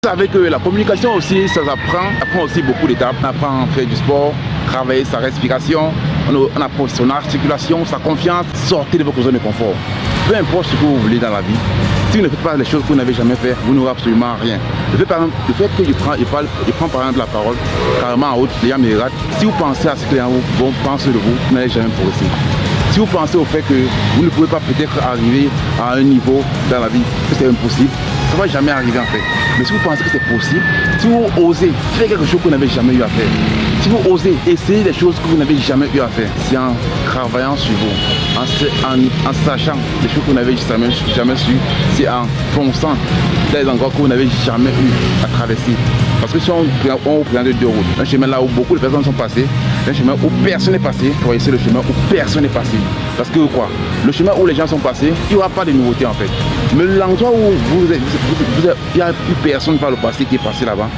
Vous savez que la communication aussi, ça apprend aussi beaucoup d'étapes. On apprend à faire du sport, travailler sa respiration, on apprend son articulation, sa confiance, sortir de votre zone de confort. Peu importe ce que vous voulez dans la vie, si vous ne faites pas les choses que vous n'avez jamais fait, vous n'aurez absolument rien. Le fait que je prends par exemple la parole, carrément en haute, les gens me regardent. Si vous pensez à ce que les gens vont penser de vous, vous n'allez jamais progresser. Si vous pensez au fait que vous ne pouvez pas peut-être arriver à un niveau dans la vie, que c'est impossible, ça ne va jamais arriver en fait. Mais si vous pensez que c'est possible, si vous osez faire quelque chose que vous n'avez jamais eu à faire, si vous osez essayer des choses que vous n'avez jamais eu à faire, c'est en travaillant sur vous, en sachant des choses que vous n'avez jamais su, c'est en fonçant dans les endroits que vous n'avez jamais eu à traverser. Parce que si on vous présente deux routes, un chemin là où beaucoup de personnes sont passées, un chemin où personne n'est passé, pour essayer le chemin où personne n'est passé. Parce que quoi, le chemin où les gens sont passés, il n'y aura pas de nouveauté en fait. Mais l'endroit où il n'y a plus personne par le passé qui est passé là-bas,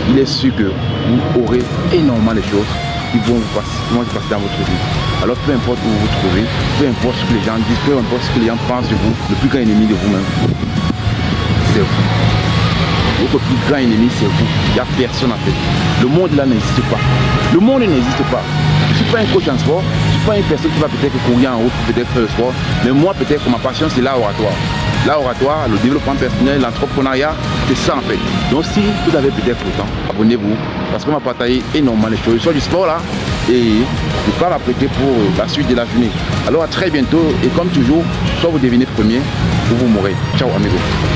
il est sûr que vous aurez énormément de choses qui vont se passer dans votre vie. Alors peu importe où vous vous trouvez, peu importe ce que les gens disent, peu importe ce que les gens pensent de vous, le plus grand ennemi de vous-même, c'est vous. Votre plus grand ennemi, c'est vous. Il n'y a personne en fait. Le monde là n'existe pas. Le monde n'existe pas. Je ne suis pas un coach en sport. Je ne suis pas une personne qui va peut-être courir en route, peut-être faire le sport. Mais moi, peut-être que ma passion, c'est l'art oratoire. L'art oratoire, le développement personnel, l'entrepreneuriat, c'est ça en fait. Donc si vous avez peut-être le temps, abonnez-vous. Parce qu'on va partager énormément de choses sur du sport là. Et je parle après pour la suite de la journée. Alors à très bientôt. Et comme toujours, soit vous devenez premier, ou vous mourrez. Ciao amigos.